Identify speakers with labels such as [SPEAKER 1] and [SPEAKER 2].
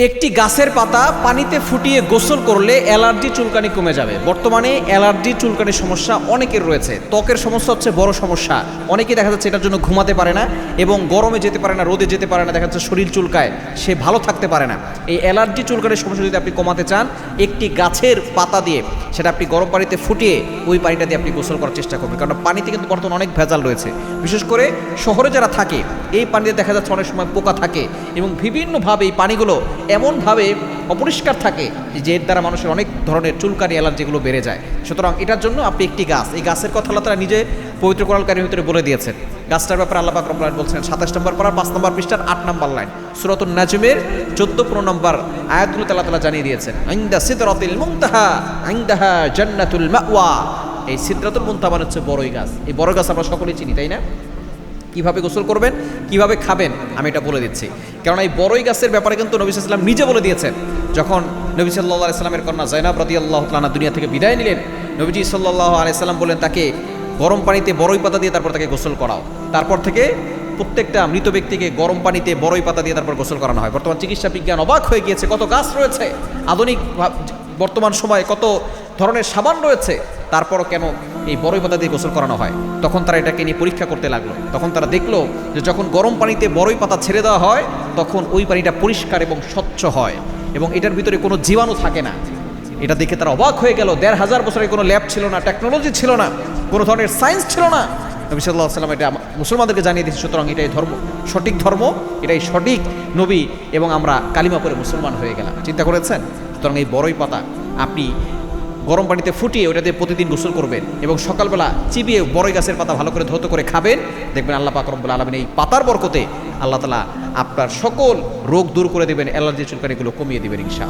[SPEAKER 1] একটি গাছের পাতা পানিতে ফুটিয়ে গোসল করলে অ্যালার্জি চুলকানি কমে যাবে। বর্তমানে অ্যালার্জি চুলকানির সমস্যা অনেকের রয়েছে। ত্বকের সমস্যা হচ্ছে বড় সমস্যা। অনেকেই দেখা যাচ্ছে এটার জন্য ঘুমাতে পারে না এবং গরমে যেতে পারে না, রোদে যেতে পারে না, দেখা যাচ্ছে শরীর চুলকায়, সে ভালো থাকতে পারে না। এই অ্যালার্জি চুলকানির সমস্যা যদি আপনি কমাতে চান, একটি গাছের পাতা দিয়ে সেটা আপনি গরম পানিতে ফুটিয়ে ওই পানিটা দিয়ে আপনি গোসল করার চেষ্টা করবেন। কারণ পানিতে কিন্তু বর্তমানে অনেক ভেজাল রয়েছে। বিশেষ করে শহরে যারা থাকে এই পানিতে দেখা যাচ্ছে অনেক সময় পোকা থাকে এবং বিভিন্নভাবে এই পানিগুলো এমনভাবে অপরিষ্কার থাকে যে এর দ্বারা মানুষের অনেক ধরনের চুলকানি অ্যালার্জিগুলো বেড়ে যায়। সুতরাং এটার জন্য আপনি একটি গাছ, এই গাছের কথা আল্লাহ তাআলা নিজে পবিত্র কোরআন কারীমের ভিতরে বলে দিয়েছেন। গাছটার ব্যাপারে আল্লাহ পাক রব্বুল আলামিন বলছেন 27 নম্বর পারা 5 নম্বর পৃষ্ঠার 8 নম্বর লাইন, সূরাতুন নাজমের 14-15 নম্বর আয়াতগুলোতে আল্লাহ তাআলা জানিয়ে দিয়েছেন, ইনদা সিদরাতিল মুনতাহা ইনদাহা জান্নাতুল মাওয়া। এই সিদরাতুল মুনতাহা মানে হচ্ছে বড়ই গাছ। এই বড় গাছ আমরা সকলেই চিনি, তাই না? কিভাবে গোসল করবেন, কিভাবে খাবেন আমি এটা বলে দিচ্ছি। কারণ এই বড়ই গাছের ব্যাপারে কিন্তু নবী সাল্লাল্লাহু আলাইহি ওয়াসাল্লাম নিজে বলে দিয়েছেন। যখন নবী সাল্লাল্লাহু আলাইহি ওয়াসাল্লামের কন্যা যায়েনাব রাদিয়াল্লাহু তাআলা দুনিয়া থেকে বিদায় নিলেন, নবীজি সাল্লাল্লাহু আলাইহি ওয়াসাল্লাম বললেন তাকে গরম পানিতে বড়ই পাতা দিয়ে তারপর তাকে গোসল করাও। তারপর থেকে প্রত্যেকটা মৃত ব্যক্তিকে গরম পানিতে বড়ই পাতা দিয়ে তারপর গোসল করানো হয়। বর্তমান চিকিৎসা বিজ্ঞান অবাক হয়ে গিয়েছে, কত গাছ রয়েছে, আধুনিক বর্তমান সময়ে কত ধরনের সাবান রয়েছে, তারপরও কেন এই বড়ই পাতা দিয়ে গোসল করানো হয়? তখন তারা এটাকে নিয়ে পরীক্ষা করতে লাগলো। তখন তারা দেখলো যে যখন গরম পানিতে বড়ই পাতা ছেড়ে দেওয়া হয় তখন ওই পানিটা পরিষ্কার এবং স্বচ্ছ হয় এবং এটার ভিতরে কোনো জীবাণু থাকে না। এটা দেখে তারা অবাক হয়ে গেল। 1500 বছরের কোনো ল্যাব ছিল না, টেকনোলজি ছিল না, কোনো ধরনের সায়েন্স ছিল না। নবী সাল্লাল্লাহু আলাইহি ওয়াসাল্লাম এটা মুসলমানদেরকে জানিয়ে দিয়েছে। সুতরাং এটাই ধর্ম, সঠিক ধর্ম, এটাই সঠিক নবী এবং আমরা কালিমা পড়ে মুসলমান হয়ে গেলাম। চিন্তা করেছেন? সুতরাং এই বড়ই পাতা আপনি গরম পানিতে ফুটিয়ে ওটাতে প্রতিদিন গোসল করবেন এবং সকালবেলা চিবিয়ে বড়ই গাছের পাতা ভালো করে ধৌত করে খাবেন। দেখবেন আল্লাহ পাক রব্বুল আলামিন এই পাতার বরকতে আল্লাহ তাআলা আপনার সকল রোগ দূর করে দেবেন, অ্যালার্জি চুলকানিগুলো কমিয়ে দেবেন ইনশাআল্লাহ।